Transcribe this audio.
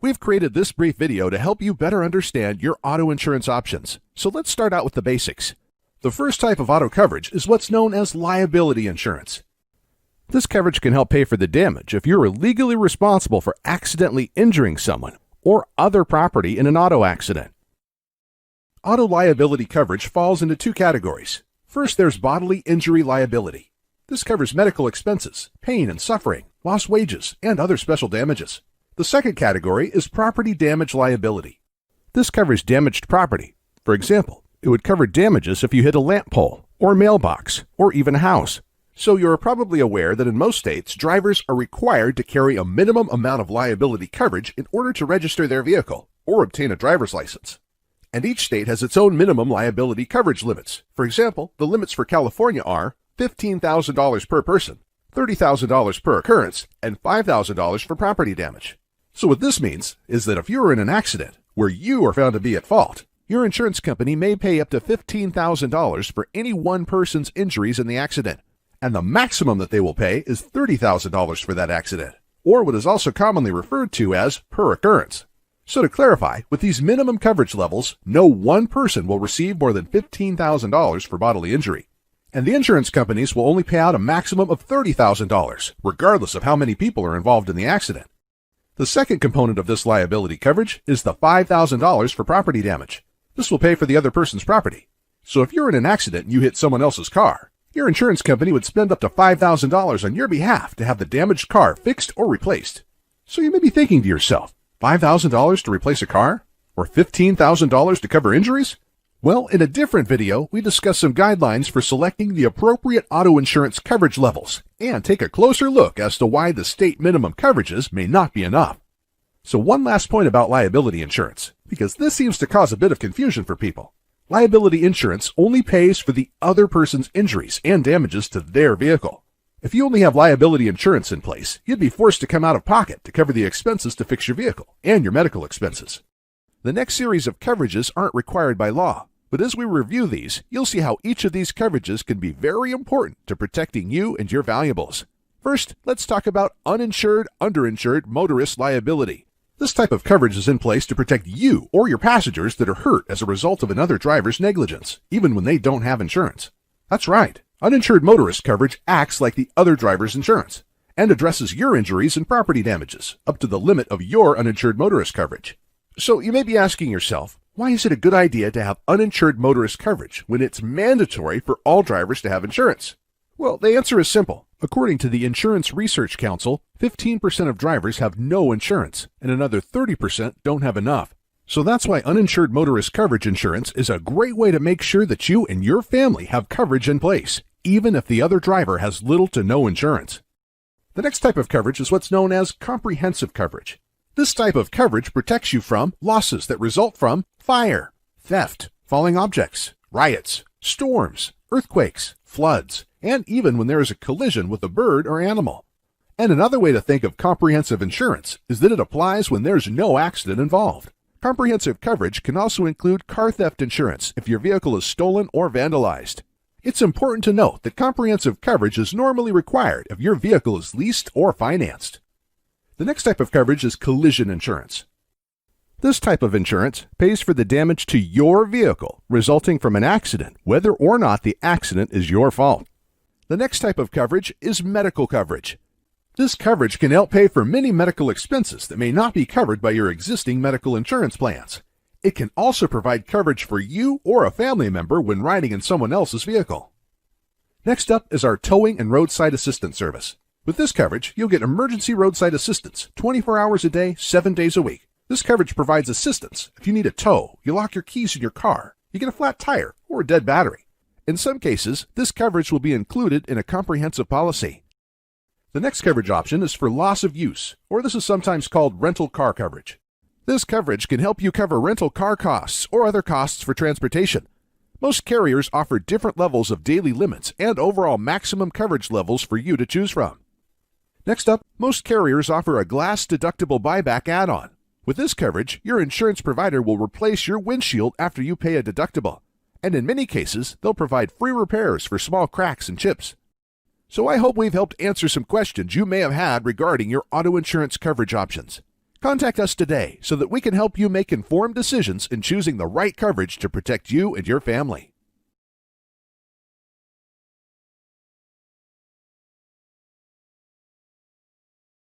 We've created this brief video to help you better understand your auto insurance options. So let's start out with the basics. The first type of auto coverage is what's known as liability insurance. This coverage can help pay for the damage if you're legally responsible for accidentally injuring someone or other property in an auto accident. Auto liability coverage falls into two categories. First, there's bodily injury liability. This covers medical expenses, pain and suffering, lost wages, and other special damages. The second category is property damage liability. This covers damaged property. For example, it would cover damages if you hit a lamp pole, or mailbox, or even a house. So you're probably aware that in most states, drivers are required to carry a minimum amount of liability coverage in order to register their vehicle or obtain a driver's license. And each state has its own minimum liability coverage limits. For example, the limits for California are $15,000 per person, $30,000 per occurrence, and $5,000 for property damage. So what this means is that if you are in an accident where you are found to be at fault, your insurance company may pay up to $15,000 for any one person's injuries in the accident, and the maximum that they will pay is $30,000 for that accident, or what is also commonly referred to as per occurrence. So to clarify, with these minimum coverage levels, no one person will receive more than $15,000 for bodily injury, and the insurance companies will only pay out a maximum of $30,000, regardless of how many people are involved in the accident. The second component of this liability coverage is the $5,000 for property damage. This will pay for the other person's property. So if you're in an accident and you hit someone else's car, your insurance company would spend up to $5,000 on your behalf to have the damaged car fixed or replaced. So you may be thinking to yourself, $5,000 to replace a car? Or $15,000 to cover injuries? Well, in a different video, we discuss some guidelines for selecting the appropriate auto insurance coverage levels and take a closer look as to why the state minimum coverages may not be enough. So one last point about liability insurance, because this seems to cause a bit of confusion for people. Liability insurance only pays for the other person's injuries and damages to their vehicle. If you only have liability insurance in place, you'd be forced to come out of pocket to cover the expenses to fix your vehicle and your medical expenses. The next series of coverages aren't required by law, but as we review these, you'll see how each of these coverages can be very important to protecting you and your valuables. First, let's talk about uninsured, underinsured motorist liability. This type of coverage is in place to protect you or your passengers that are hurt as a result of another driver's negligence, even when they don't have insurance. That's right, uninsured motorist coverage acts like the other driver's insurance and addresses your injuries and property damages up to the limit of your uninsured motorist coverage. So you may be asking yourself, why is it a good idea to have uninsured motorist coverage when it's mandatory for all drivers to have insurance? Well, the answer is simple. According to the Insurance Research Council, 15% of drivers have no insurance, and another 30% don't have enough. So that's why uninsured motorist coverage insurance is a great way to make sure that you and your family have coverage in place, even if the other driver has little to no insurance. The next type of coverage is what's known as comprehensive coverage. This type of coverage protects you from losses that result from fire, theft, falling objects, riots, storms, earthquakes, floods, and even when there is a collision with a bird or animal. And another way to think of comprehensive insurance is that it applies when there's no accident involved. Comprehensive coverage can also include car theft insurance if your vehicle is stolen or vandalized. It's important to note that comprehensive coverage is normally required if your vehicle is leased or financed. The next type of coverage is collision insurance. This type of insurance pays for the damage to your vehicle resulting from an accident, whether or not the accident is your fault. The next type of coverage is medical coverage. This coverage can help pay for many medical expenses that may not be covered by your existing medical insurance plans. It can also provide coverage for you or a family member when riding in someone else's vehicle. Next up is our towing and roadside assistance service. With this coverage, you'll get emergency roadside assistance 24 hours a day, 7 days a week. This coverage provides assistance if you need a tow, you lock your keys in your car, you get a flat tire, or a dead battery. In some cases, this coverage will be included in a comprehensive policy. The next coverage option is for loss of use, or this is sometimes called rental car coverage. This coverage can help you cover rental car costs or other costs for transportation. Most carriers offer different levels of daily limits and overall maximum coverage levels for you to choose from. Next up, most carriers offer a glass deductible buyback add-on. With this coverage, your insurance provider will replace your windshield after you pay a deductible. And in many cases, they'll provide free repairs for small cracks and chips. So I hope we've helped answer some questions you may have had regarding your auto insurance coverage options. Contact us today so that we can help you make informed decisions in choosing the right coverage to protect you and your family.